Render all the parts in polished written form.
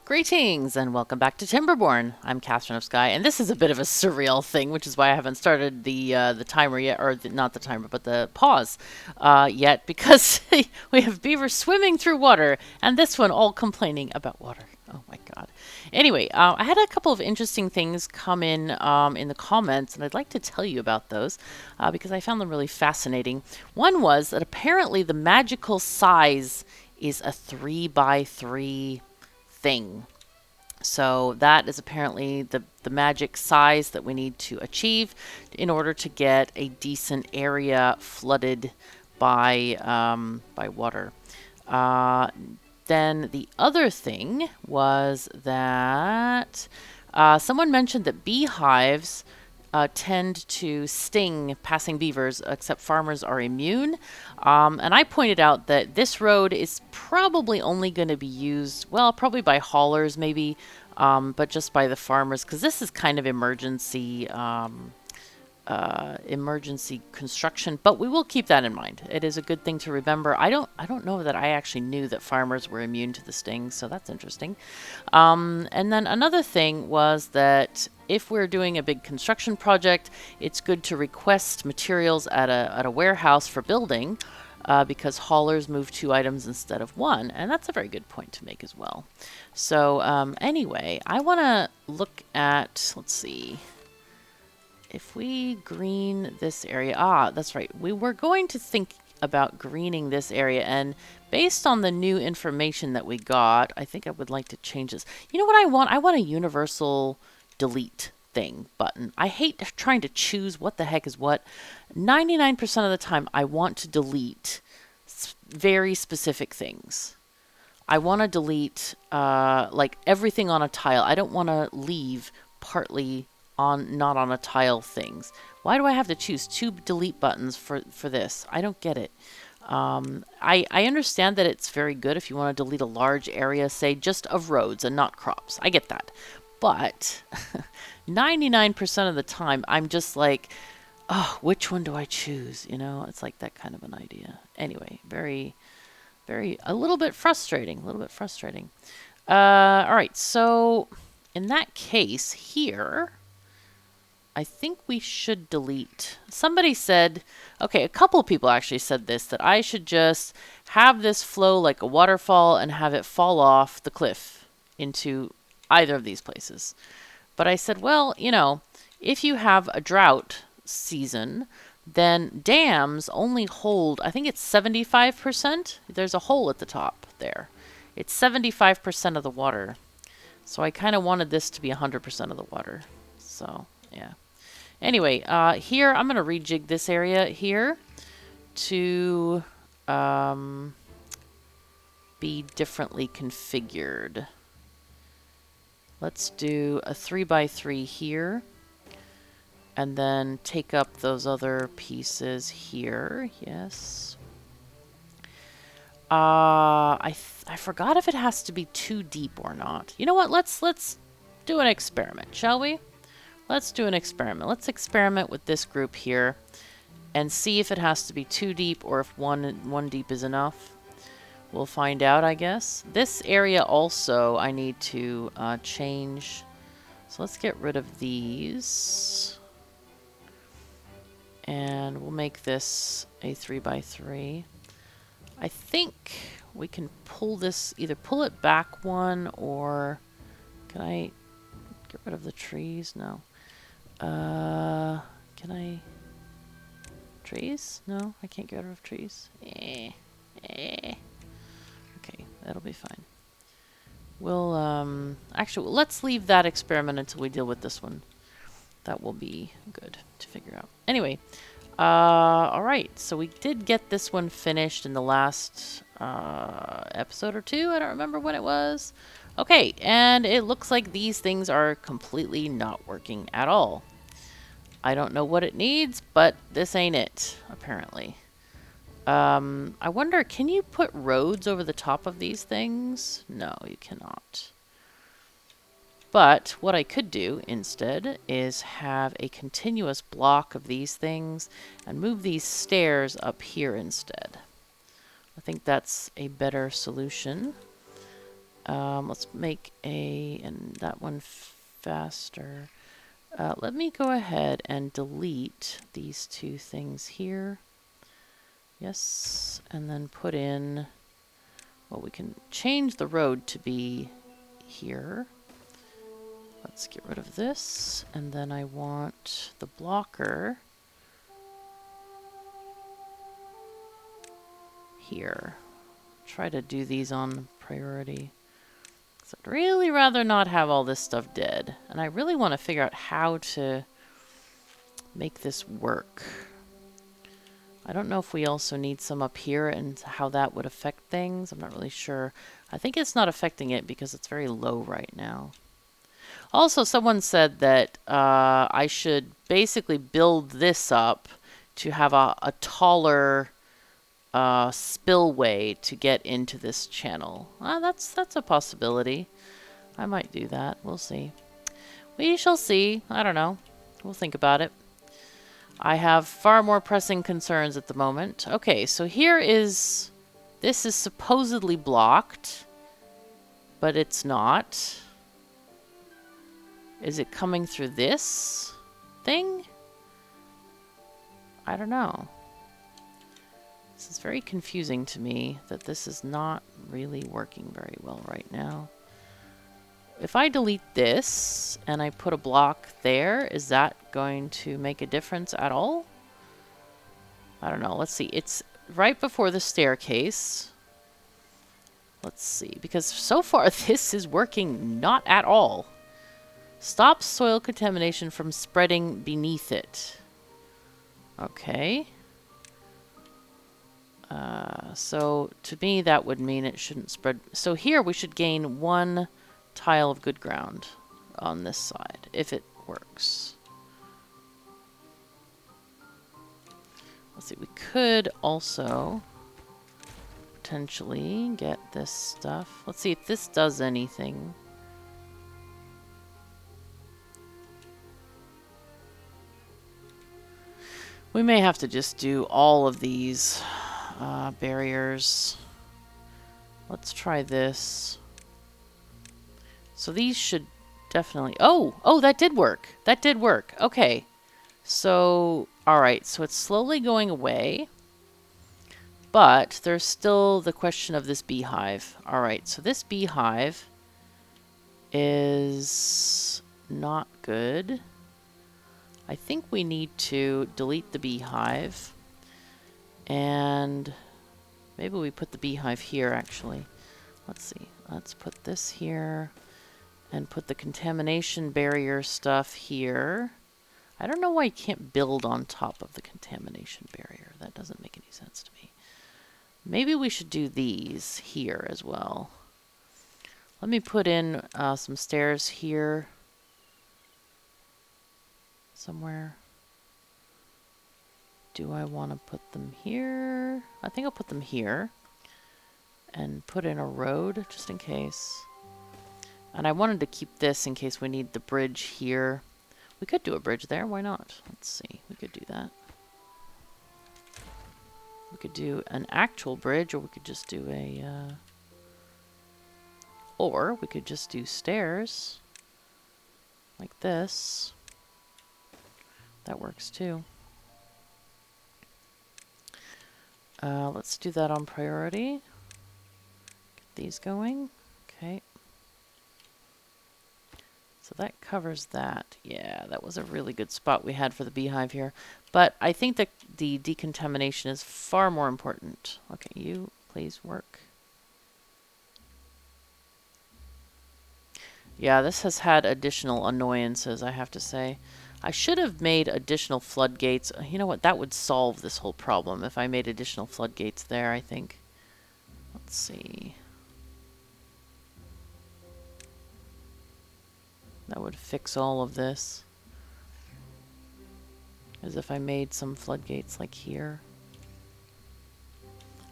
Greetings and welcome back to Timberborn. I'm KatherineOfSky, and this is a bit of a surreal thing, which is why I haven't started the timer yet, or not the timer, but the pause yet, because we have beavers swimming through water, and this one all complaining about water. Oh my god. Anyway, I had a couple of interesting things come in the comments, and I'd like to tell you about those because I found them really fascinating. One was that apparently the magical size is a 3x3 thing. So that is apparently the magic size that we need to achieve in order to get a decent area flooded by water. Then the other thing was that someone mentioned that beehives tend to sting passing beavers, except farmers are immune. And I pointed out that this road is probably only going to be used, well, probably by haulers maybe, but just by the farmers, because this is kind of emergency construction, but we will keep that in mind. It is a good thing to remember. I don't know that I actually knew that farmers were immune to the stings, so that's interesting. And then another thing was that if we're doing a big construction project, it's good to request materials at a warehouse for building, because haulers move 2 items instead of 1, and that's a very good point to make as well. So anyway, I want to look at, let's see, if we green this area, that's right. We were going to think about greening this area, and based on the new information that we got, I think I would like to change this. You know what I want? I want a universal delete thing button. I hate trying to choose what the heck is what. 99% of the time, I want to delete very specific things. I want to delete like everything on a tile. I don't want to leave partly on not on a tile things. Why do I have to choose 2 delete buttons for this? I don't get it. I understand that it's very good if you want to delete a large area, say just of roads and not crops. I get that. But 99% of the time, I'm just like, oh, which one do I choose? You know, it's like that kind of an idea. Anyway, a little bit frustrating, all right, so in that case here, I think we should delete. Somebody said, okay, a couple of people actually said this, that I should just have this flow like a waterfall and have it fall off the cliff into either of these places. But I said, well, you know, if you have a drought season, then dams only hold, I think it's 75%. There's a hole at the top there. It's 75% of the water. So I kind of wanted this to be 100% of the water. So, yeah. Anyway, here I'm going to rejig this area here to be differently configured. Let's do a 3x3 here, and then take up those other pieces here. Yes. I forgot if it has to be too deep or not. You know what? Let's do an experiment, shall we? Let's do an experiment. Let's experiment with this group here and see if it has to be too deep or if one deep is enough. We'll find out, I guess. This area also I need to change. So let's get rid of these. And we'll make this a 3x3. I think we can pull this, either pull it back one, or can I get rid of the trees? No. Can I? Trees? No, I can't get rid of trees. Okay, that'll be fine. We'll, actually, let's leave that experiment until we deal with this one. That will be good to figure out. Anyway, alright, so we did get this one finished in the last, episode or 2. I don't remember when it was. Okay, and it looks like these things are completely not working at all. I don't know what it needs, but this ain't it, apparently. I wonder, can you put roads over the top of these things? No, you cannot. But what I could do instead is have a continuous block of these things and move these stairs up here instead. I think that's a better solution. Let's make and that one faster. Let me go ahead and delete these two things here. Yes, and then put in, well, we can change the road to be here. Let's get rid of this, and then I want the blocker here. Try to do these on priority. So I'd really rather not have all this stuff dead. And I really want to figure out how to make this work. I don't know if we also need some up here and how that would affect things. I'm not really sure. I think it's not affecting it because it's very low right now. Also, someone said that I should basically build this up to have a taller spillway to get into this channel. That's a possibility. I might do that. We'll see. We shall see. I don't know. We'll think about it. I have far more pressing concerns at the moment. Okay, so here is... This is supposedly blocked, but it's not. Is it coming through this thing? I don't know. This is very confusing to me that this is not really working very well right now. If I delete this and I put a block there, is that going to make a difference at all? I don't know. Let's see. It's right before the staircase. Let's see. Because so far this is working not at all. Stops soil contamination from spreading beneath it. Okay. So to me that would mean it shouldn't spread. So here we should gain 1 tile of good ground on this side, if it works. Let's see, we could also potentially get this stuff. Let's see if this does anything. We may have to just do all of these barriers. Let's try this. So these should definitely... Oh, that did work. That did work. Okay. So, alright. So it's slowly going away. But there's still the question of this beehive. Alright, so this beehive is not good. I think we need to delete the beehive. And maybe we put the beehive here, actually. Let's see. Let's put this here. And put the contamination barrier stuff here. I don't know why you can't build on top of the contamination barrier. That doesn't make any sense to me. Maybe we should do these here as well. Let me put in some stairs here. Somewhere. Do I want to put them here? I think I'll put them here. And put in a road, just in case. And I wanted to keep this in case we need the bridge here. We could do a bridge there, why not? Let's see, we could do that. We could do an actual bridge, or we could just do a... Or we could just do stairs. Like this. That works too. Let's do that on priority. Get these going. Okay. So that covers that. Yeah, that was a really good spot we had for the beehive here. But I think that the decontamination is far more important. Okay, you please work. Yeah, this has had additional annoyances, I have to say. I should have made additional floodgates. You know what? That would solve this whole problem if I made additional floodgates there, I think. Let's see. That would fix all of this. As if I made some floodgates like here.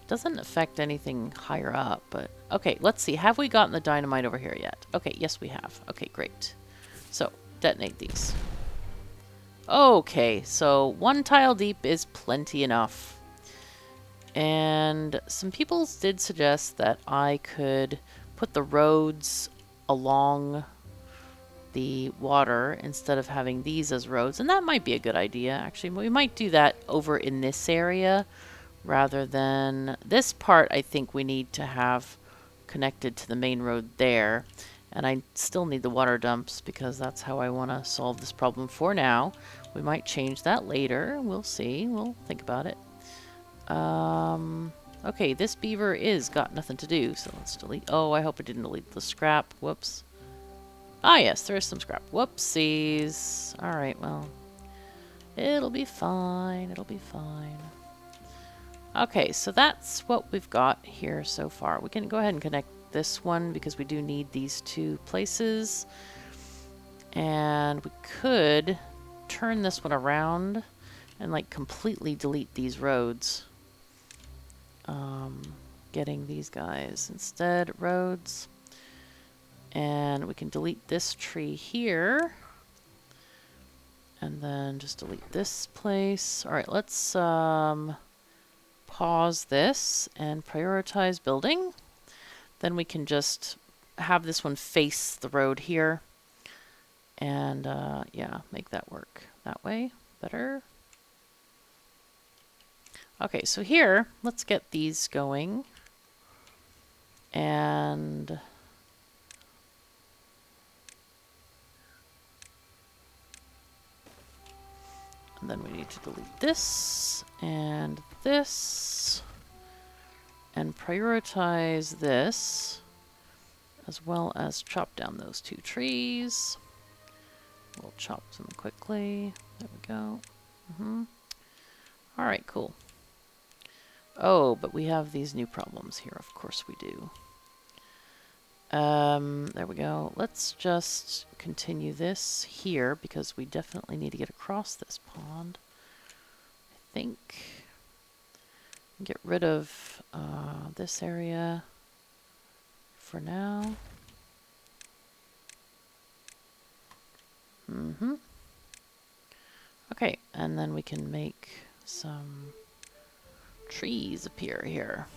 Doesn't affect anything higher up, but... Okay, let's see. Have we gotten the dynamite over here yet? Okay, yes we have. Okay, great. So, detonate these. Okay, so 1 tile deep is plenty enough. And some people did suggest that I could put the roads along the water instead of having these as roads. And that might be a good idea, actually. We might do that over in this area rather than this part. I think we need to have connected to the main road there. And I still need the water dumps because that's how I want to solve this problem for now. We might change that later. We'll see. We'll think about it. Okay, this beaver is got nothing to do, so let's delete. Oh, I hope it didn't delete the scrap. Whoops. Ah, yes, there is some scrap. Whoopsies. Alright, well, it'll be fine. It'll be fine. Okay, so that's what we've got here so far. We can go ahead and connect this one because we do need these two places. And we could turn this one around and like completely delete these roads. Getting these guys instead roads. And we can delete this tree here. And then just delete this place. Alright, let's pause this and prioritize building. Then we can just have this one face the road here. And yeah, make that work that way. Better. Okay, so here, let's get these going. And then we need to delete this and prioritize this, as well as chop down those two trees. We'll chop them quickly. There we go. All right, cool. Oh, but we have these new problems here. Of course we do. There we go. Let's just continue this here because we definitely need to get across this pond. I think. Get rid of this area for now. Okay, and then we can make some trees appear here.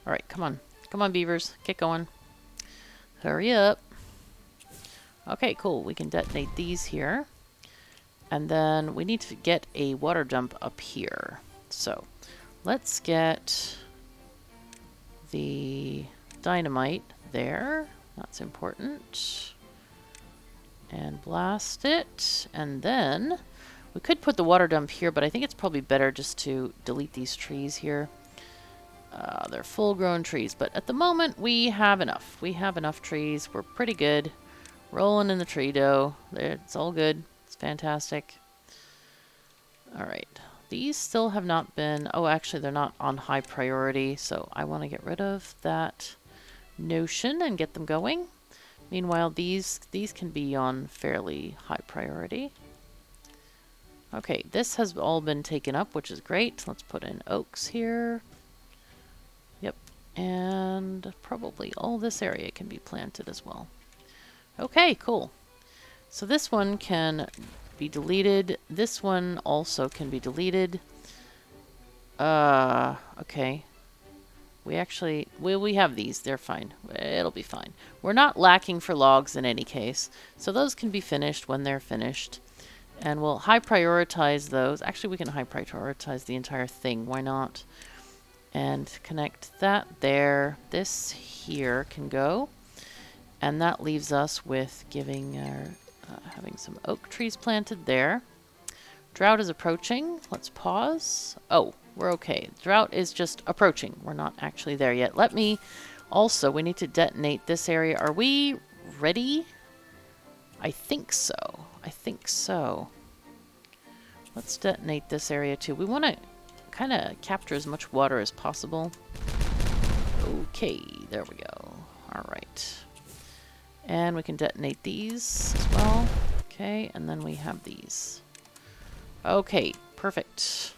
Alright, come on. Come on, beavers. Get going. Hurry up. Okay, cool. We can detonate these here. And then we need to get a water dump up here. So, let's get the dynamite there. That's important. And blast it. And then we could put the water dump here, but I think it's probably better just to delete these trees here. They're full-grown trees, but at the moment we have enough. We have enough trees. We're pretty good. Rolling in the tree dough. It's all good. It's fantastic. Alright. These still have not been... Oh, actually, they're not on high priority, so I want to get rid of that notion and get them going. Meanwhile, these can be on fairly high priority. Okay, this has all been taken up, which is great. Let's put in oaks here. Yep, and probably all this area can be planted as well. Okay, cool. So this one can be deleted. This one also can be deleted. Okay. We actually, we have these. They're fine. It'll be fine. We're not lacking for logs in any case. So those can be finished when they're finished. And we'll high prioritize those. Actually, we can high prioritize the entire thing. Why not? And connect that there. This here can go. And that leaves us with giving having some oak trees planted there. Drought is approaching. Let's pause. Oh, we're okay. Drought is just approaching. We're not actually there yet. Let me also, we need to detonate this area. Are we ready? I think so. I think so. Let's detonate this area too. We want to kind of capture as much water as possible. Okay, there we go. All right. And we can detonate these as well. Okay, and then we have these. Okay, perfect.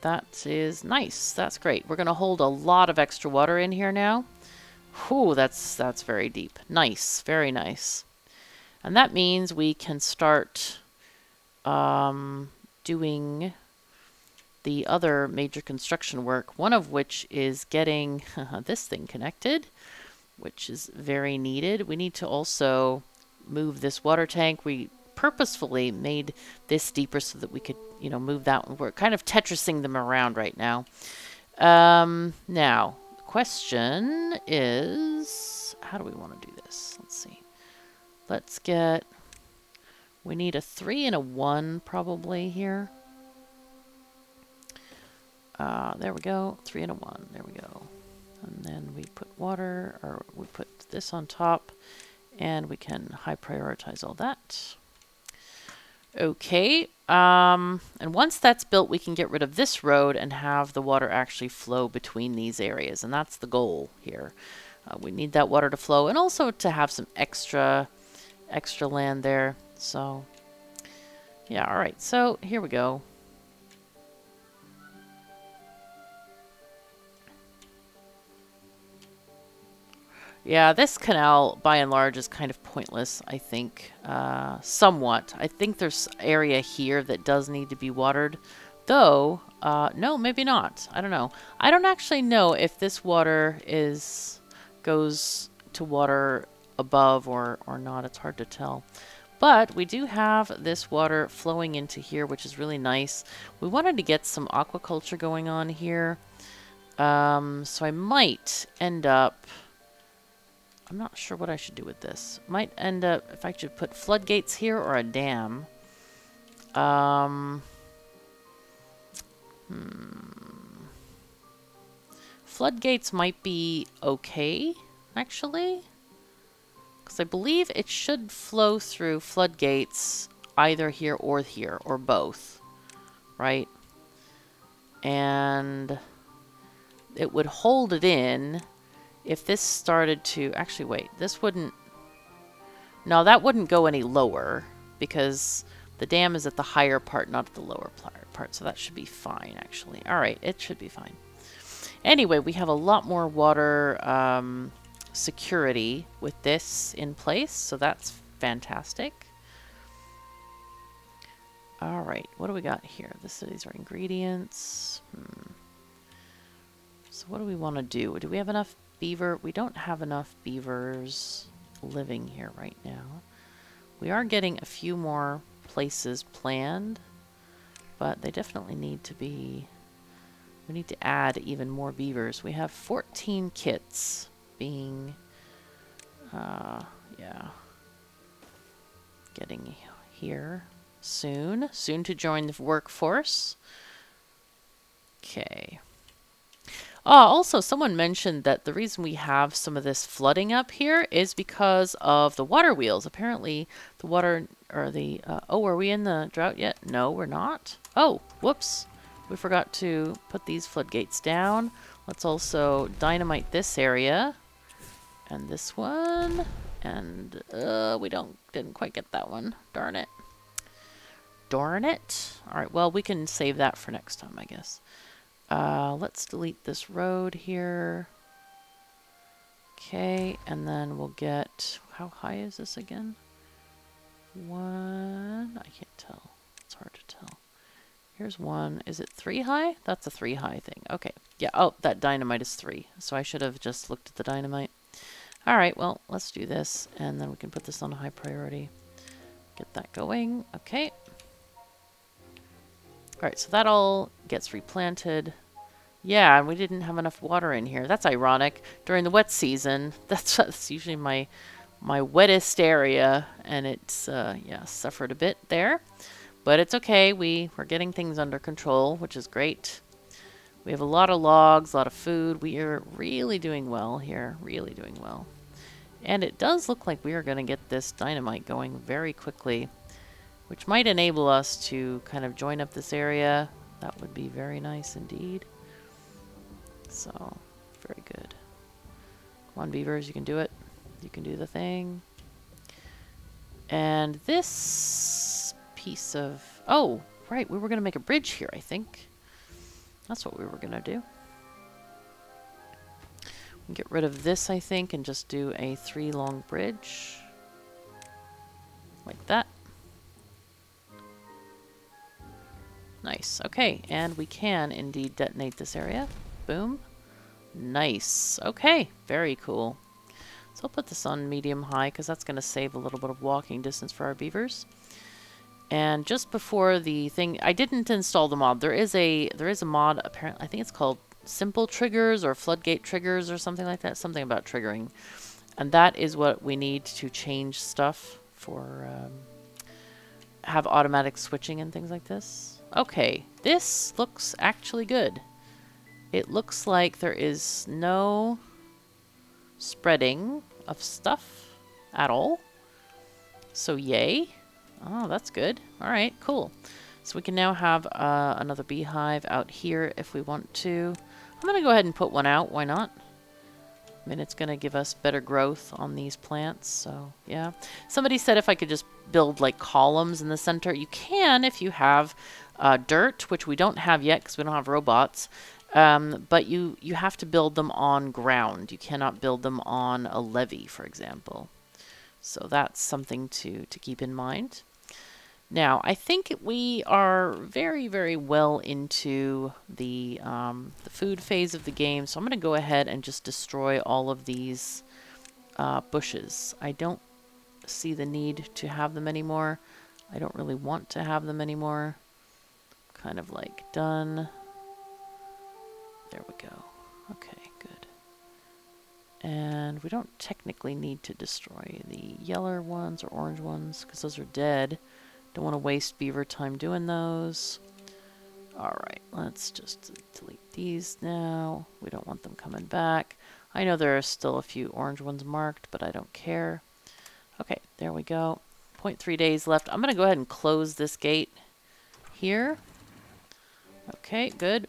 That is nice. That's great. We're going to hold a lot of extra water in here now. Whew, that's very deep. Nice, very nice. And that means we can start doing the other major construction work, one of which is getting this thing connected, which is very needed. We need to also move this water tank. We purposefully made this deeper so that we could, you know, move that one. We're kind of Tetrising them around right now. Now, the question is, how do we want to do this? Let's see. Let's get, we need a 3 and a 1 probably here. There we go, 3 and a 1, there we go. And then we put water, or we put this on top, and we can high prioritize all that. Okay, and once that's built, we can get rid of this road and have the water actually flow between these areas, and that's the goal here. We need that water to flow, and also to have some extra land there. So, yeah, all right, so here we go. Yeah, this canal, by and large, is kind of pointless, I think, somewhat. I think there's area here that does need to be watered, though, no, maybe not. I don't know. I don't actually know if this water goes to water above or not. It's hard to tell. But we do have this water flowing into here, which is really nice. We wanted to get some aquaculture going on here, so I might end up... I'm not sure what I should do with this. Might end up, if I should put floodgates here or a dam. Floodgates might be okay, actually. Because I believe it should flow through floodgates either here, or both. Right? And it would hold it in. If this started to... Actually, wait. This wouldn't... No, that wouldn't go any lower because the dam is at the higher part, not at the lower part. So that should be fine, actually. All right, it should be fine. Anyway, we have a lot more water security with this in place, so that's fantastic. All right, what do we got here? These are ingredients. So what do we want to do? Do we have enough beaver? We don't have enough beavers living here right now. We are getting a few more places planned, but they definitely need to be... We need to add even more beavers. We have 14 kits being... yeah. Getting here soon. Soon to join the workforce. Okay. Also, someone mentioned that the reason we have some of this flooding up here is because of the water wheels. Apparently, the water, or the... oh, are we in the drought yet? No, we're not. Oh, whoops. We forgot to put these floodgates down. Let's also dynamite this area. And this one. And we didn't quite get that one. Darn it. Darn it. Alright, well, we can save that for next time, I guess. Let's delete this road here. Okay, and then we'll get... How high is this again? 1... I can't tell. It's hard to tell. Here's 1. Is it 3 high? That's a 3 high thing. Okay. Yeah, oh, that dynamite is 3. So I should have just looked at the dynamite. Alright, well, let's do this. And then we can put this on a high priority. Get that going. Okay. Alright, so that all gets replanted. Yeah, and we didn't have enough water in here. That's ironic. During the wet season, that's usually my wettest area. And it's, yeah, suffered a bit there. But it's okay. We're getting things under control, which is great. We have a lot of logs, a lot of food. We are really doing well here. Really doing well. And it does look like we are going to get this dynamite going very quickly, which might enable us to kind of join up this area. That would be very nice indeed. So, very good. Come on, beavers, you can do it. You can do the thing. And this piece of... Oh, right, we were going to make a bridge here, I think. That's what we were going to do. We can get rid of this, I think, and just do a 3-long bridge. Like that. Nice. Okay, and we can indeed detonate this area. Boom. Nice. Okay, very cool. So I'll put this on medium high because that's going to save a little bit of walking distance for our beavers. And just before the thing, I didn't install the mod. There is a mod, apparently, I think it's called Simple Triggers or Floodgate Triggers or something like that. Something about triggering. And that is what we need to change stuff for, have automatic switching and things like this. Okay, this looks actually good. It looks like there is no spreading of stuff at all. So yay. Oh, that's good. All right, cool. So we can now have another beehive out here if we want to. I'm going to go ahead and put one out. Why not? I mean, it's going to give us better growth on these plants. So, yeah. Somebody said if I could just build like columns in the center. You can if you have dirt, which we don't have yet because we don't have robots. But you have to build them on ground. You cannot build them on a levee, for example. So that's something to keep in mind. Now, I think we are very, very well into the food phase of the game, so I'm going to go ahead and just destroy all of these bushes. I don't see the need to have them anymore. I don't really want to have them anymore. Kind of like done. There we go. Okay, good. And we don't technically need to destroy the yellow ones or orange ones because those are dead. Don't want to waste beaver time doing those. Alright, let's just delete these now. We don't want them coming back. I know there are still a few orange ones marked, but I don't care. Okay, there we go. 0.3 days left. I'm going to go ahead and close this gate here. Okay, good.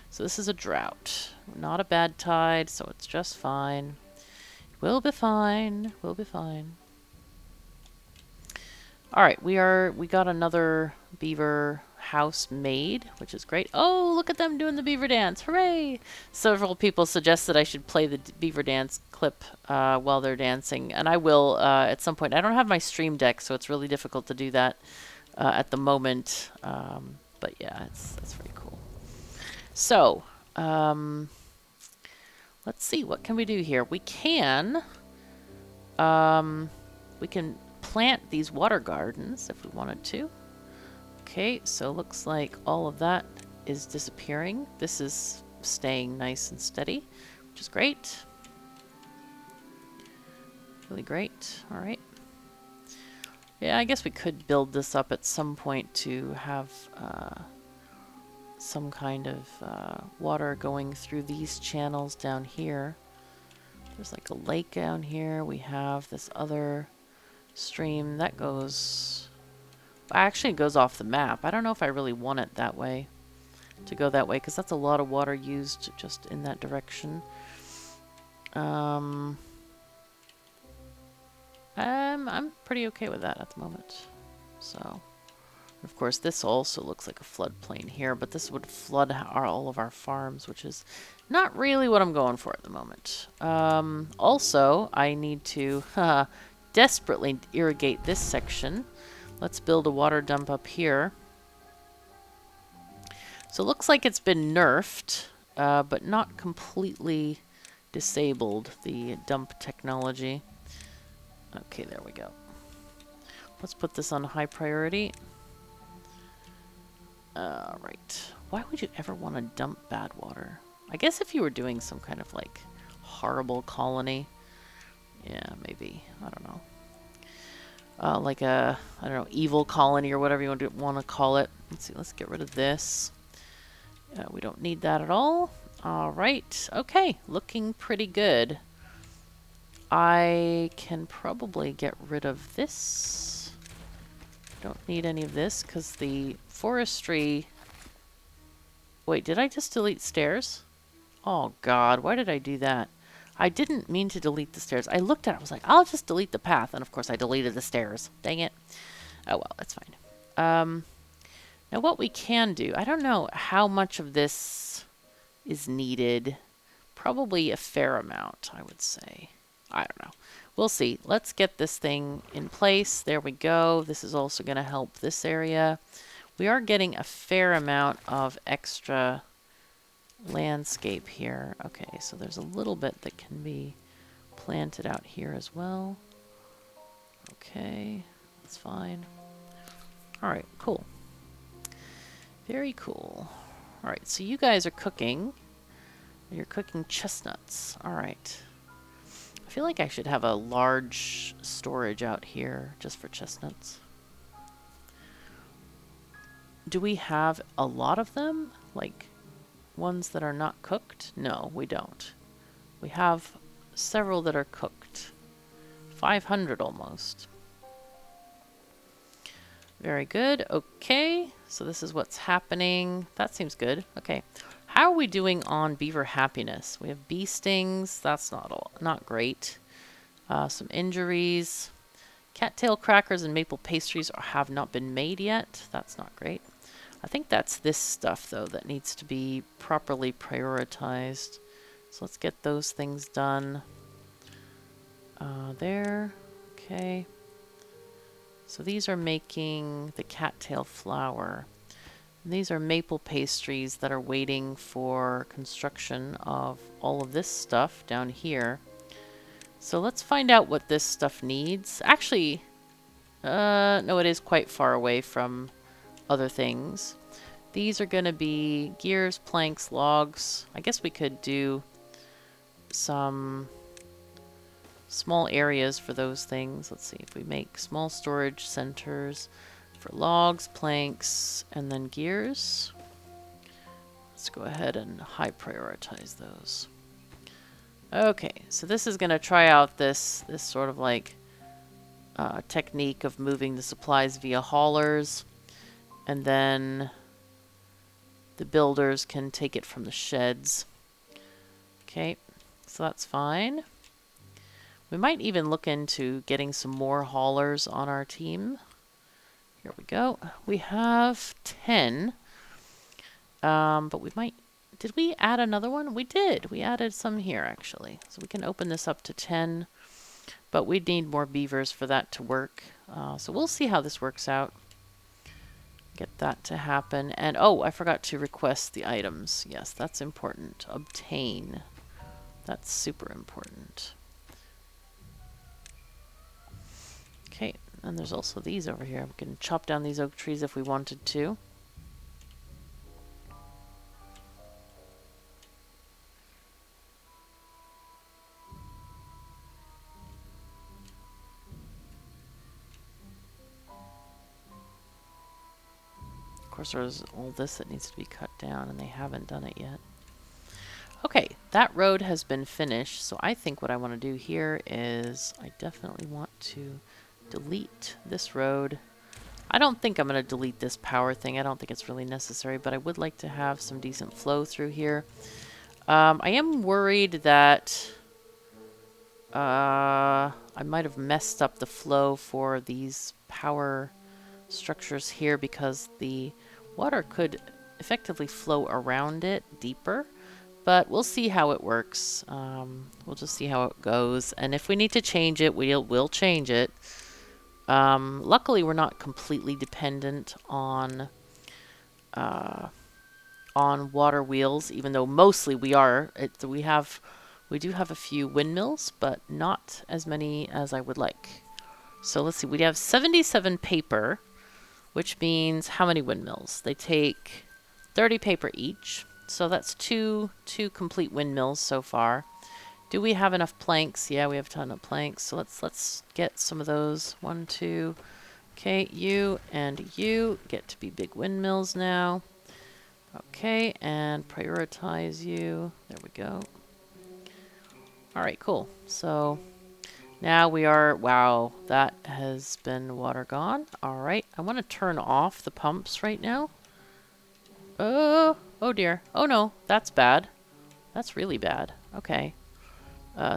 So this is a drought. Not a bad tide, so it's just fine. We'll be fine. We'll be fine. All right, we got another beaver house made, which is great. Oh, look at them doing the beaver dance. Hooray! Several people suggested I should play the beaver dance clip while they're dancing, and I will at some point. I don't have my stream deck, so it's really difficult to do that at the moment. But yeah, that's pretty cool. So, let's see, what can we do here? We can plant these water gardens if we wanted to. Okay, so looks like all of that is disappearing. This is staying nice and steady, which is great. Really great. All right. Yeah, I guess we could build this up at some point to have some kind of water going through these channels down here. There's like a lake down here. We have this other stream that goes... Actually, it goes off the map. I don't know if I really want it that way, to go that way, because that's a lot of water used just in that direction. I'm pretty okay with that at the moment. So, of course, this also looks like a floodplain here, but this would flood all of our farms, which is not really what I'm going for at the moment. Also, I need to desperately irrigate this section. Let's build a water dump up here. So it looks like it's been nerfed, but not completely disabled, the dump technology. Okay, there we go. Let's put this on high priority. Right. Why would you ever want to dump bad water? I guess if you were doing some kind of like horrible colony. Yeah, maybe. I don't know. Like a, I don't know, evil colony or whatever you want to call it. Let's see, let's get rid of this. We don't need that at all. All right. Okay, looking pretty good. I can probably get rid of this. Don't need any of this because the forestry... Wait, did I just delete stairs? Oh God, why did I do that? I didn't mean to delete the stairs. I looked at it, I was like, I'll just delete the path. And of course I deleted the stairs. Dang it. Oh well, that's fine. Now what we can do, I don't know how much of this is needed. Probably a fair amount, I would say. I don't know. We'll see. Let's get this thing in place. There we go. This is also going to help this area. We are getting a fair amount of extra landscape here. Okay, so there's a little bit that can be planted out here as well. Okay, that's fine. All right, cool. Very cool. All right, so you guys are cooking. You're cooking chestnuts. All right. I feel like I should have a large storage out here just for chestnuts. Do we have a lot of them? Like ones that are not cooked? No, we don't. We have several that are cooked. 500 almost. Very good. Okay, so this is what's happening. That seems good. Okay. How are we doing on beaver happiness? We have bee stings. That's not great. Some injuries. Cattail crackers and maple pastries have not been made yet. That's not great. I think that's this stuff, though, that needs to be properly prioritized. So let's get those things done. There. Okay. So these are making the cattail flour. And these are maple pastries that are waiting for construction of all of this stuff down here. So let's find out what this stuff needs. Actually, no, it is quite far away from other things. These are going to be gears, planks, logs. I guess we could do some small areas for those things. Let's see if we make small storage centers for logs, planks, and then gears. Let's go ahead and high prioritize those. Okay, so this is going to try out this sort of like technique of moving the supplies via haulers, and then the builders can take it from the sheds. Okay, so that's fine. We might even look into getting some more haulers on our team. Here we go. We have 10. But we might... Did we add another one? We did. We added some here, actually. So we can open this up to 10. But we'd need more beavers for that to work. So we'll see how this works out. Get that to happen. And, oh, I forgot to request the items. Yes, that's important. Obtain. That's super important. Okay, and there's also these over here. We can chop down these oak trees if we wanted to. Of course, there's all this that needs to be cut down, and they haven't done it yet. Okay, that road has been finished, so I think what I want to do here is I definitely want to delete this road. I don't think I'm going to delete this power thing. I don't think it's really necessary, but I would like to have some decent flow through here. I am worried that I might have messed up the flow for these power structures here because the water could effectively flow around it deeper, but we'll see how it works. We'll just see how it goes, and if we need to change it, we'll change it. Luckily, we're not completely dependent on water wheels, even though mostly we are. We do have a few windmills, but not as many as I would like. So let's see, we have 77 paper, which means how many windmills? They take 30 paper each, so that's two complete windmills so far. Do we have enough planks? Yeah, we have a ton of planks, so let's get some of those. 1, 2. Okay, you and you get to be big windmills now. Okay, and prioritize you. There we go. All right, cool. So now we are, wow, that has been water gone. All right, I want to turn off the pumps right now. Oh dear. Oh no, that's bad. That's really bad. Okay.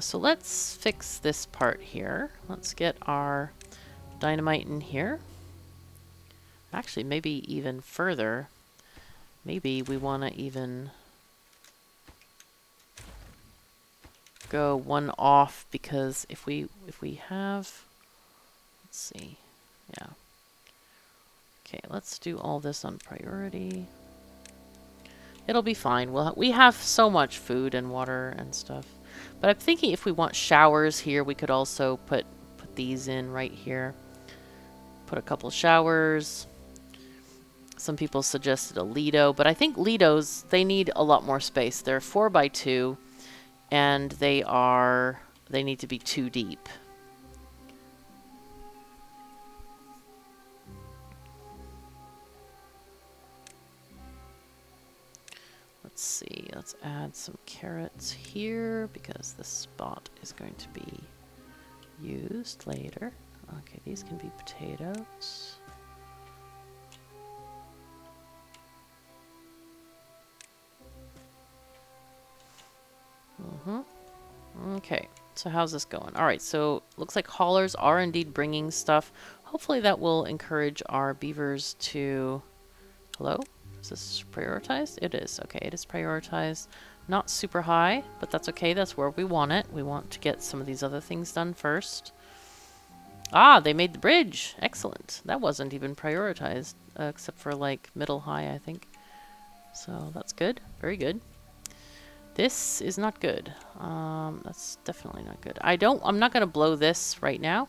So let's fix this part here. Let's get our dynamite in here. Actually, maybe even further. Maybe we want to even go one off, because if we have, let's see, yeah. Okay, let's do all this on priority. It'll be fine. We have so much food and water and stuff. But I'm thinking if we want showers here, we could also put these in right here. Put a couple showers. Some people suggested a Lido, but I think Lidos, they need a lot more space. They're 4x2, and they need to be 2 deep. Let's see, let's add some carrots here because this spot is going to be used later. Okay, these can be potatoes. Okay, so how's this going? All right, so looks like haulers are indeed bringing stuff. Hopefully that will encourage our beavers to... Hello? Is this prioritized? It is. Okay, it is prioritized. Not super high, but that's okay. That's where we want it. We want to get some of these other things done first. Ah, they made the bridge. Excellent. That wasn't even prioritized, except for like middle high, I think. So that's good. Very good. This is not good. That's definitely not good. I'm not going to blow this right now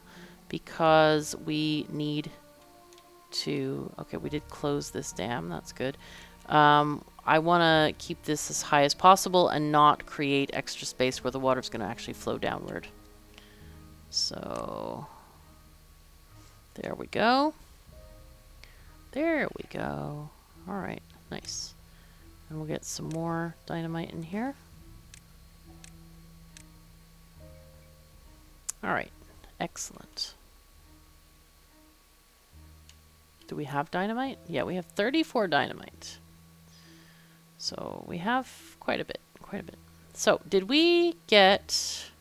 because we need to... Okay, we did close this dam. That's good. I want to keep this as high as possible and not create extra space where the water's going to actually flow downward. So... There we go. There we go. All right, nice. And we'll get some more dynamite in here. All right, excellent. Do we have dynamite? Yeah, we have 34 dynamite. So we have quite a bit, So did we get...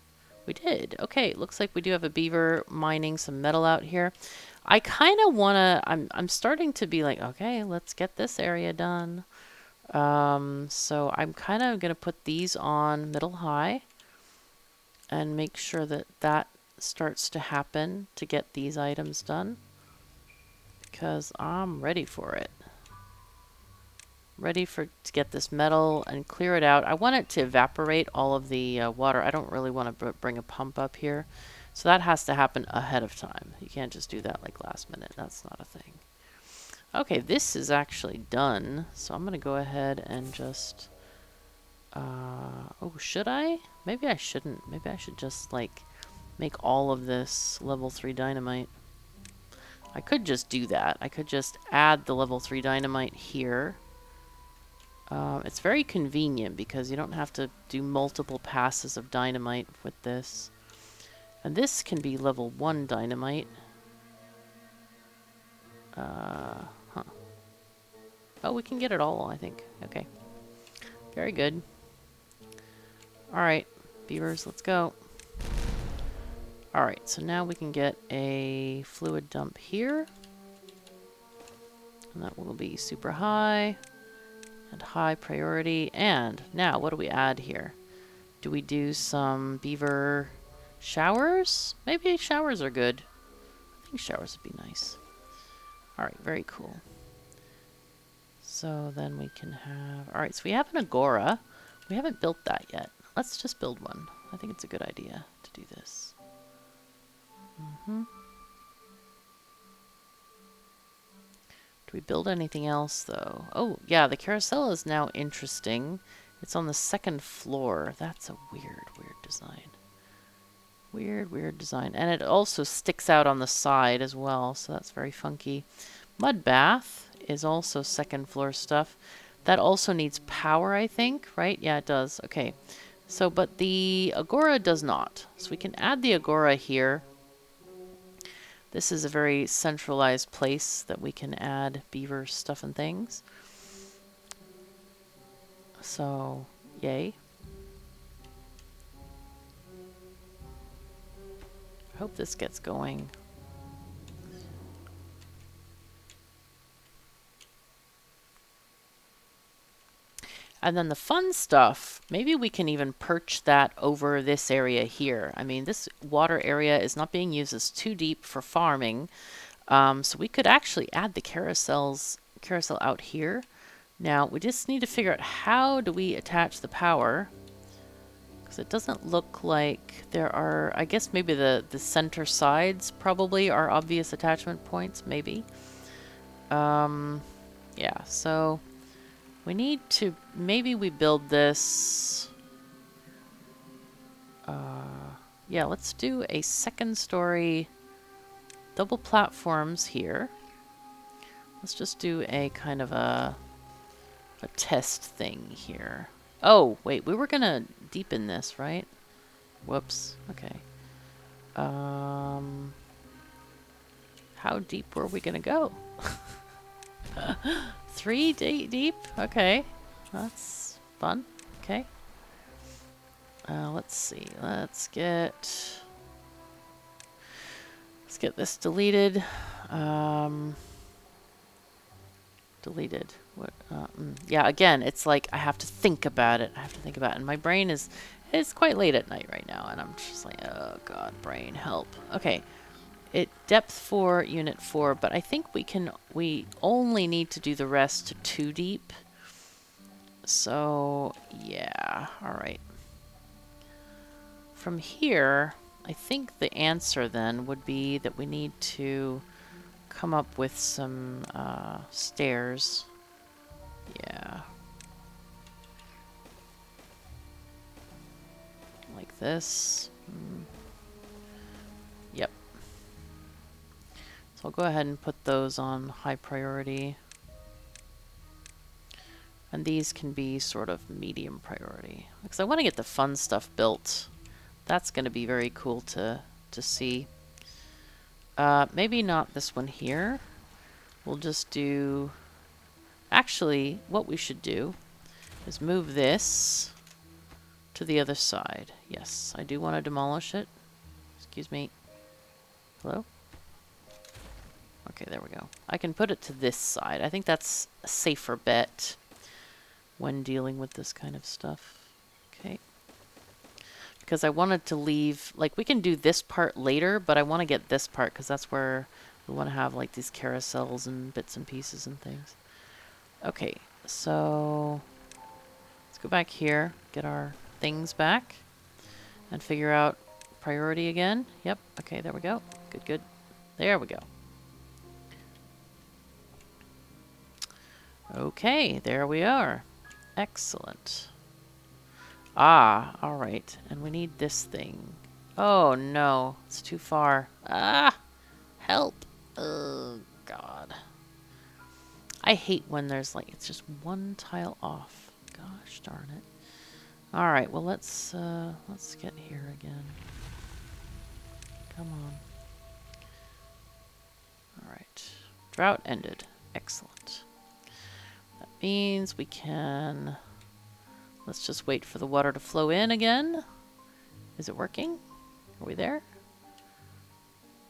We did. Okay, looks like we do have a beaver mining some metal out here. I kind of want to... I'm starting to be like, okay, let's get this area done. So I'm kind of going to put these on middle high and make sure that that starts to happen to get these items done because I'm ready for it. Ready to get this metal and clear it out. I want it to evaporate all of the water. I don't really want to bring a pump up here. So that has to happen ahead of time. You can't just do that like last minute. That's not a thing. Okay, this is actually done. So I'm going to go ahead and just... oh, should I? Maybe I shouldn't. Maybe I should just, like, make all of this level 3 dynamite. I could just do that. I could just add the level 3 dynamite here. It's very convenient because you don't have to do multiple passes of dynamite with this. And this can be level 1 dynamite. Oh, we can get it all, I think. Okay. Very good. Alright, beavers, let's go. Alright, so now we can get a fluid dump here. And that will be super high. And high priority. And now, what do we add here? Do we do some beaver showers? Maybe showers are good. I think showers would be nice. Alright, very cool. So then we can have... Alright, so we have an agora. We haven't built that yet. Let's just build one. I think it's a good idea to do this. Do we build anything else, though? Oh, yeah, the carousel is now interesting. It's on the 2nd floor. That's a weird design. Weird design. And it also sticks out on the side as well, so that's very funky. Mud bath is also 2nd floor stuff. That also needs power, I think, right? Yeah, it does. Okay. So, but the agora does not. So we can add the agora here. This is a very centralized place that we can add beaver stuff and things. So, yay. I hope this gets going. And then the fun stuff, maybe we can even perch that over this area here. I mean, this water area is not being used as too deep for farming. So we could actually add the carousel out here. Now we just need to figure out how do we attach the power, because it doesn't look like there are, I guess maybe the center sides probably are obvious attachment points, maybe. Yeah, so we need to, maybe we build this, yeah, let's do a second story double platforms here. Let's just do a kind of a test thing here. Oh, wait, we were gonna deepen this, right? Whoops, okay. How deep were we gonna go? 3 deep? Okay, that's fun. Okay. Let's see. Let's get this deleted. Deleted. What? Yeah. Again, it's like I have to think about it. And my brain is. It's quite late at night right now, and I'm just like, oh god, brain, help. Okay. Depth 4, unit 4, but I think we only need to do the rest to 2 deep. So, yeah, alright. From here, I think the answer then would be that we need to come up with some stairs. Yeah. Like this. Yep. So I'll go ahead and put those on high priority. And these can be sort of medium priority. Because I want to get the fun stuff built. That's going to be very cool to see. Maybe not this one here. We'll just do... Actually, what we should do is move this to the other side. Yes, I do want to demolish it. Excuse me. Hello? Okay, there we go. I can put it to this side. I think that's a safer bet when dealing with this kind of stuff. Okay. Because I wanted to leave, like, we can do this part later, but I want to get this part because that's where we want to have like these carousels and bits and pieces and things. Okay, so let's go back here, get our things back, and figure out priority again. Yep, okay, there we go. Good, good. There we go. Okay, there we are. Excellent. Ah, alright. And we need this thing. Oh no, it's too far. Ah! Help! Oh, God. I hate when there's like, it's just one tile off. Gosh darn it. Alright, well let's get here again. Come on. Alright. Drought ended. Excellent. That means we can... Let's just wait for the water to flow in again. Is it working? Are we there?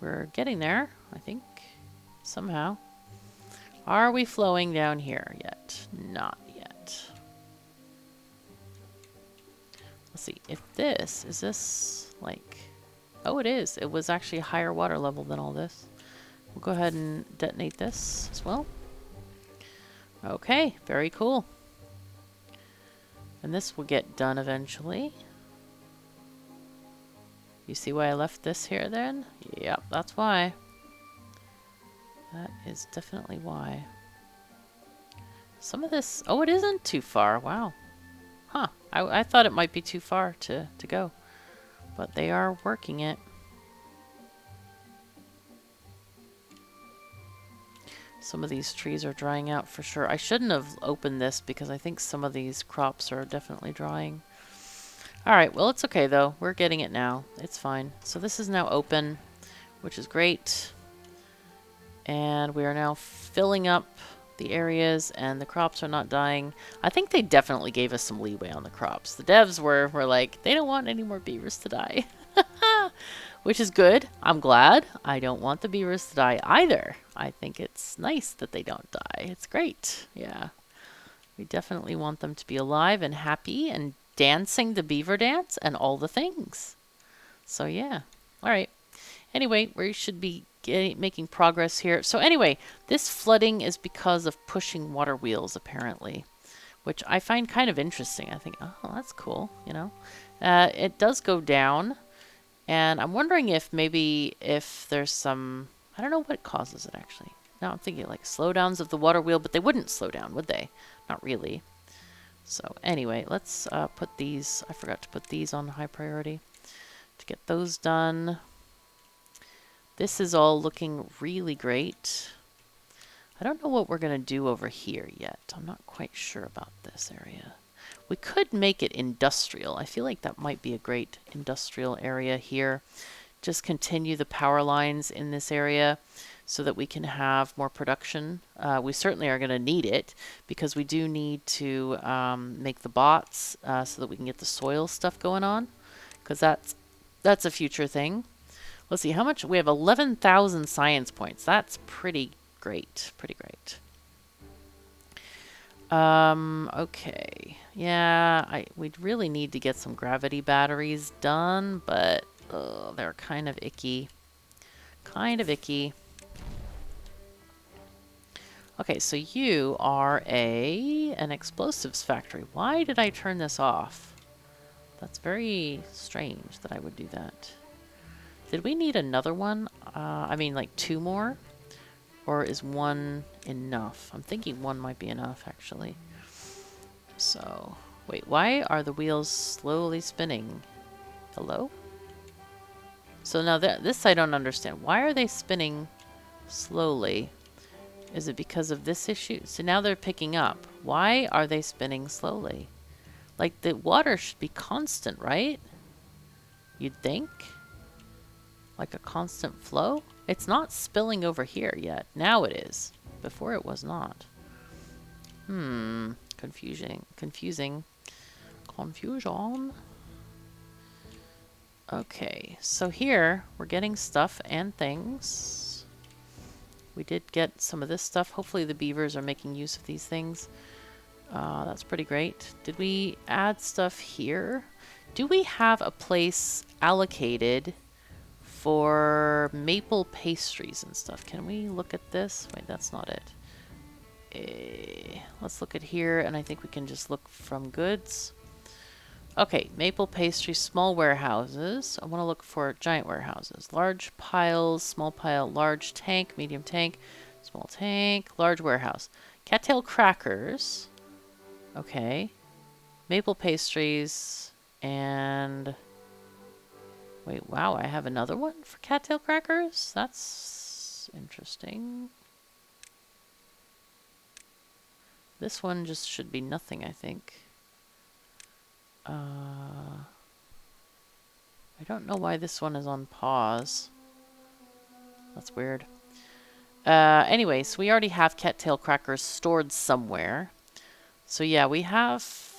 We're getting there, I think. Somehow. Are we flowing down here yet? Not yet. Let's see. If this... Is this like... Oh, it is. It was actually a higher water level than all this. We'll go ahead and detonate this as well. Okay. Very cool. And this will get done eventually. You see why I left this here then? Yep, that's why. That is definitely why. Some of this... Oh, it isn't too far. Wow. Huh. I thought it might be too far to go. But they are working it. Some of these trees are drying out for sure. I shouldn't have opened this because I think some of these crops are definitely drying. Alright, well it's okay though. We're getting it now. It's fine. So this is now open, which is great. And we are now filling up the areas and the crops are not dying. I think they definitely gave us some leeway on the crops. The devs were like, they don't want any more beavers to die. Which is good. I'm glad. I don't want the beavers to die either. I think it's nice that they don't die. It's great. Yeah. We definitely want them to be alive and happy and dancing the beaver dance and all the things. So yeah. All right. Anyway, we should be making progress here. So anyway, this flooding is because of pushing water wheels, apparently, which I find kind of interesting. I think, oh, that's cool, you know. It does go down, and I'm wondering if maybe if there's some, I don't know what causes it actually. Now I'm thinking like slowdowns of the water wheel, but they wouldn't slow down, would they? Not really. So anyway, let's put these, I forgot to put these on high priority to get those done. This is all looking really great. I don't know what we're going to do over here yet. I'm not quite sure about this area. We could make it industrial. I feel like that might be a great industrial area here. Just continue the power lines in this area so that we can have more production. We certainly are going to need it because we do need to make the bots so that we can get the soil stuff going on, because that's a future thing. Let's see, how much? We have 11,000 science points. That's pretty great. Pretty great. Okay. Yeah, we'd really need to get some gravity batteries done, but they're kind of icky. Kind of icky. Okay, so you are an explosives factory. Why did I turn this off? That's very strange that I would do that. Did we need another one? I mean, like 2 more? Or is 1 enough? I'm thinking 1 might be enough, actually. So, wait, why are the wheels slowly spinning? Hello? So now this I don't understand. Why are they spinning slowly? Is it because of this issue? So now they're picking up. Why are they spinning slowly? Like, the water should be constant, right? You'd think? Like a constant flow? It's not spilling over here yet. Now it is. Before it was not. Confusing. Confusion. Okay, so here we're getting stuff and things. We did get some of this stuff. Hopefully the beavers are making use of these things. That's pretty great. Did we add stuff here? Do we have a place allocated for maple pastries and stuff? Can we look at this? Wait, that's not it. Let's look at here, and I think we can just look from goods. Okay, maple pastry, small warehouses. I want to look for giant warehouses. Large piles, small pile, large tank, medium tank, small tank, large warehouse. Cattail crackers. Okay. Maple pastries, and... Wait, wow, I have another one for cattail crackers? That's interesting. This one just should be nothing, I think. I don't know why this one is on pause. That's weird. Anyway, so we already have cattail crackers stored somewhere. So yeah, we have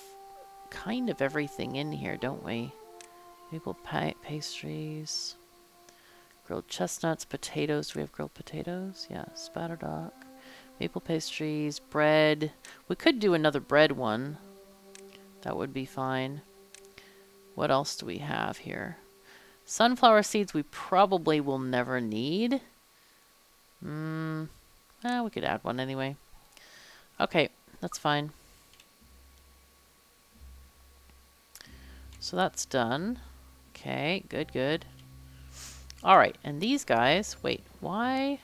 kind of everything in here, don't we? Maple pastries, grilled chestnuts, potatoes. Do we have grilled potatoes? Yeah, spatterdock, maple pastries, bread. We could do another bread one. That would be fine. What else do we have here? Sunflower seeds we probably will never need. We could add one anyway. Okay, that's fine. So that's done. Okay, good, good. Alright, and these guys, wait, why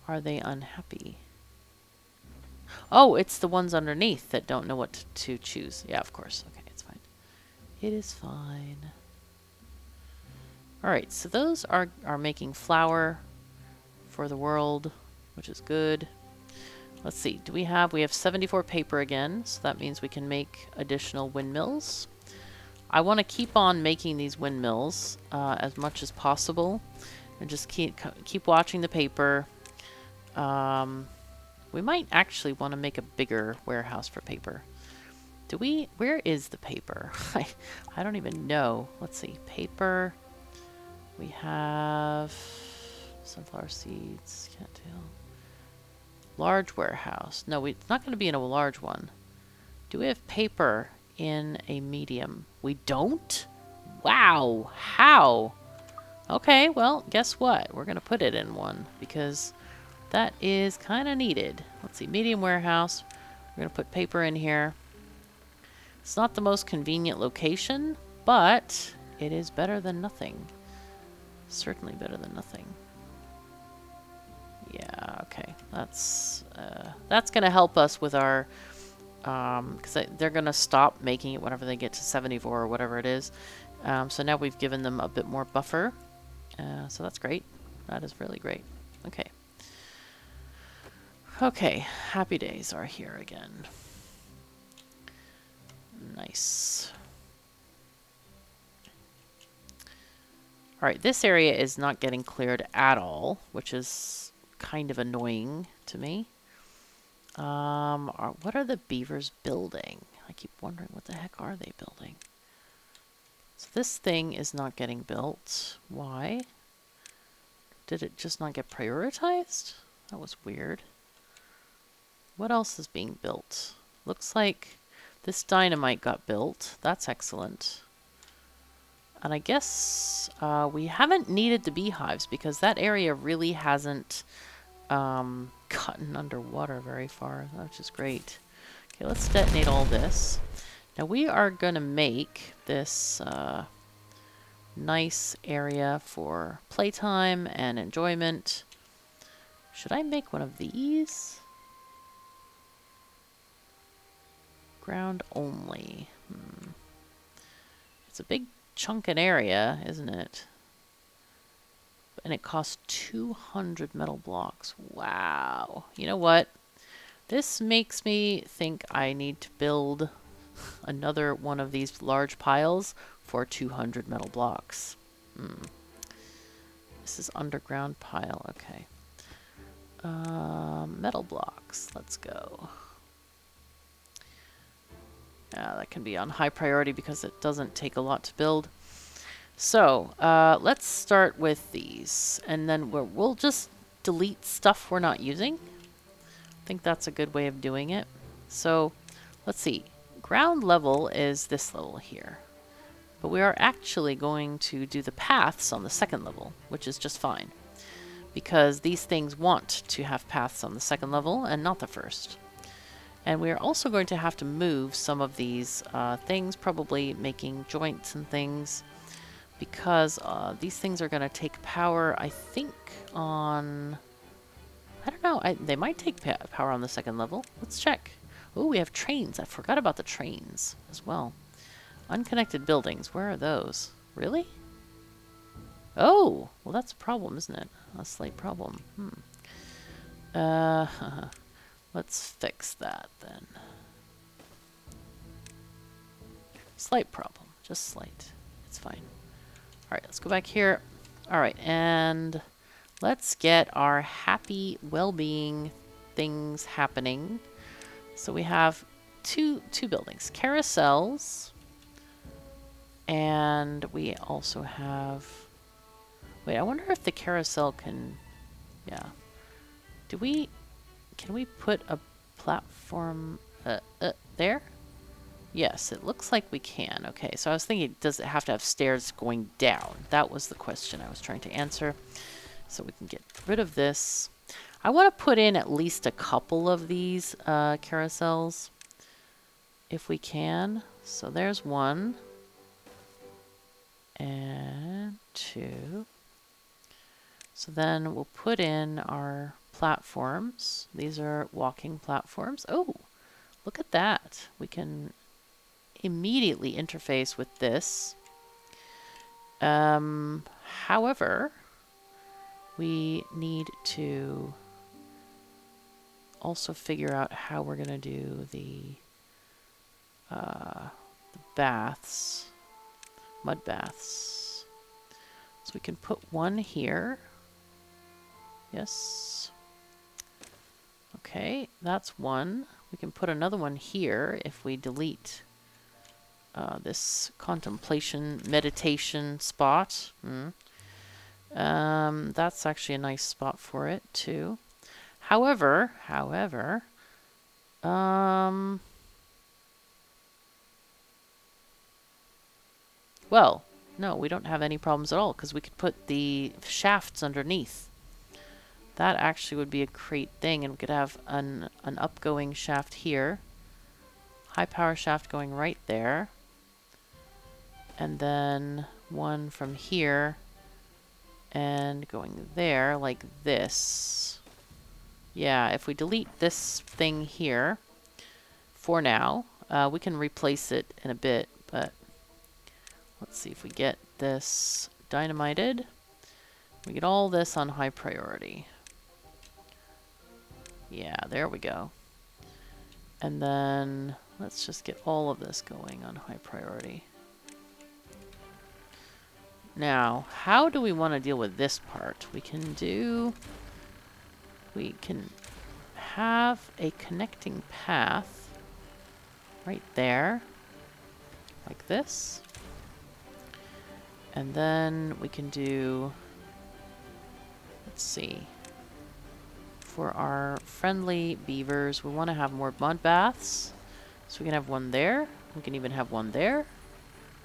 are they unhappy? Oh, it's the ones underneath that don't know what to choose. Yeah, of course. Okay, it's fine. It is fine. Alright, so those are making flour for the world, which is good. Let's see, we have 74 paper again, so that means we can make additional windmills. I want to keep on making these windmills as much as possible, and just keep watching the paper. We might actually want to make a bigger warehouse for paper. Where is the paper? I don't even know. Let's see, paper. We have sunflower seeds, cattail. Large warehouse. No, it's not going to be in a large one. Do we have paper in a medium? We don't? Wow. How? Okay, well, guess what? We're going to put it in one because that is kind of needed. Let's see, medium warehouse. We're going to put paper in here. It's not the most convenient location, but it is better than nothing. Certainly better than nothing. Yeah, okay. That's going to help us with our... because they're going to stop making it whenever they get to 74 or whatever it is. So now we've given them a bit more buffer. So that's great. That is really great. Okay. Okay, happy days are here again. Nice. Alright, this area is not getting cleared at all, which is kind of annoying to me. What are the beavers building? I keep wondering, what the heck are they building? So this thing is not getting built. Why? Did it just not get prioritized? That was weird. What else is being built? Looks like this dynamite got built. That's excellent. And I guess we haven't needed the beehives because that area really hasn't gotten underwater very far, which is great. Okay, let's detonate all this. Now we are going to make this nice area for playtime and enjoyment. Should I make one of these? Ground only. It's a big chunkin area, isn't it? And it costs 200 metal blocks. Wow. You know what? This makes me think I need to build another one of these large piles for 200 metal blocks. This is underground pile. Okay. Metal blocks. Let's go. That can be on high priority because it doesn't take a lot to build. So, let's start with these. And then we'll just delete stuff we're not using. I think that's a good way of doing it. So, let's see. Ground level is this level here. But we are actually going to do the paths on the second level, which is just fine. Because these things want to have paths on the second level and not the first. And we are also going to have to move some of these things, probably making joints and things, because these things are going to take power, I think, on... I don't know. They might take power on the second level. Let's check. Oh, we have trains. I forgot about the trains as well. Unconnected buildings. Where are those? Really? Oh! Well, that's a problem, isn't it? A slight problem. Let's fix that then. Slight problem. Just slight. It's fine. Alright, let's go back here. Alright, and let's get our happy, well-being things happening. So we have two buildings. Carousels. And we also have... Wait, I wonder if the carousel can... Yeah. Can we put a platform there? Yes, it looks like we can. Okay, so I was thinking, does it have to have stairs going down? That was the question I was trying to answer. So we can get rid of this. I want to put in at least a couple of these carousels, if we can. So there's one. And two. So then we'll put in our platforms. These are walking platforms. Oh, look at that. We can immediately interface with this. However, we need to also figure out how we're going to do the baths, mud baths. So we can put one here. Yes. Okay, that's one. We can put another one here if we delete this contemplation meditation spot. That's actually a nice spot for it too. However, well, no, we don't have any problems at all because we could put the shafts underneath. That actually would be a great thing, and we could have an upgoing shaft here. High power shaft going right there. And then one from here and going there like this. Yeah, if we delete this thing here for now, we can replace it in a bit, but let's see if we get this dynamited. We get all this on high priority. Yeah, there we go. And then let's just get all of this going on high priority. Now, how do we want to deal with this part? We can have a connecting path right there, like this. And then we can do, let's see, for our friendly beavers, we want to have more mud baths. So we can have one there. We can even have one there.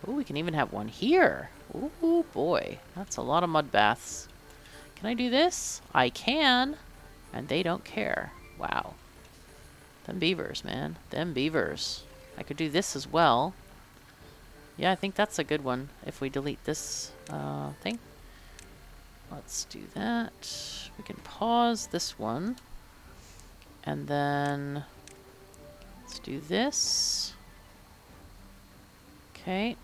Oh, we can even have one here. Ooh, boy. That's a lot of mud baths. Can I do this? I can. And they don't care. Wow. Them beavers, man. Them beavers. I could do this as well. Yeah, I think that's a good one if we delete this thing. Let's do that. We can pause this one. And then let's do this. Okay.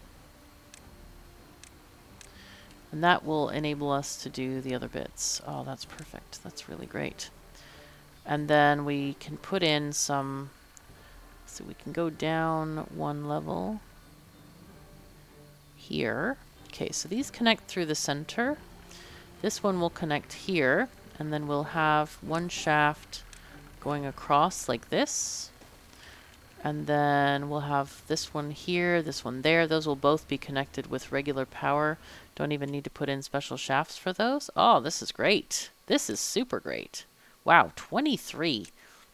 And that will enable us to do the other bits. Oh, that's perfect. That's really great. And then we can put in some, so we can go down one level here. Okay, so these connect through the center. This one will connect here, and then we'll have one shaft going across like this. And then we'll have this one here, this one there. Those will both be connected with regular power. Don't even need to put in special shafts for those. Oh, this is great. This is super great. Wow, 23.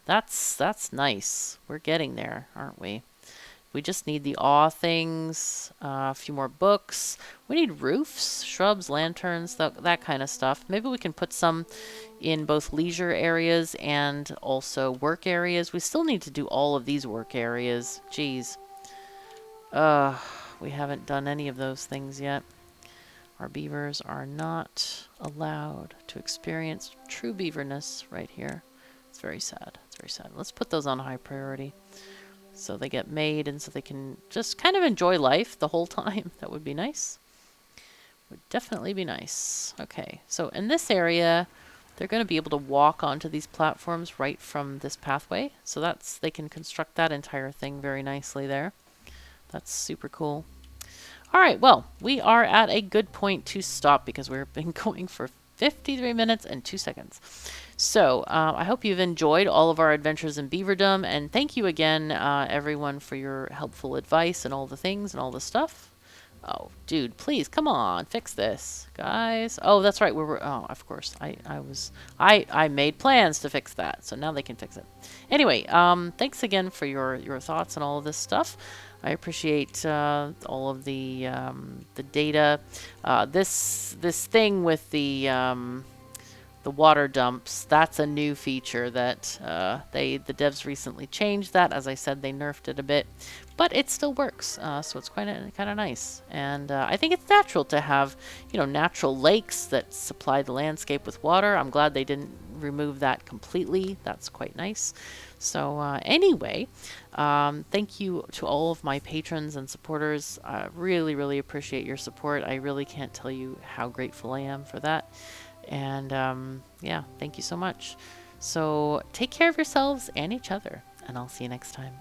That's nice. We're getting there, aren't we? We just need the awe things, a few more books. We need roofs, shrubs, lanterns, that kind of stuff. Maybe we can put some in both leisure areas and also work areas. We still need to do all of these work areas. Jeez. We haven't done any of those things yet. Our beavers are not allowed to experience true beaverness right here. It's very sad. It's very sad. Let's put those on high priority so they get made and so they can just kind of enjoy life the whole time. That would be nice. Would definitely be nice. Okay, so in this area, they're going to be able to walk onto these platforms right from this pathway. So that's, they can construct that entire thing very nicely there. That's super cool. All right, well, we are at a good point to stop because we've been going for 53 minutes and 2 seconds. So I hope you've enjoyed all of our adventures in Beaverdom, and thank you again, everyone, for your helpful advice and all the things and all the stuff. Oh, dude, please, come on, fix this, guys. Oh, that's right, oh, of course, I made plans to fix that, so now they can fix it. Anyway, thanks again for your thoughts and all of this stuff. I appreciate all of the data. This thing with the water dumps, that's a new feature that the devs recently changed that. As I said, they nerfed it a bit, but it still works. So it's kind of nice, and I think it's natural to have natural lakes that supply the landscape with water. I'm glad they didn't remove that completely. That's quite nice. So anyway, thank you to all of my patrons and supporters. I really appreciate your support. I really can't tell you how grateful I am for that. And yeah, thank you so much. So take care of yourselves and each other, and I'll see you next time.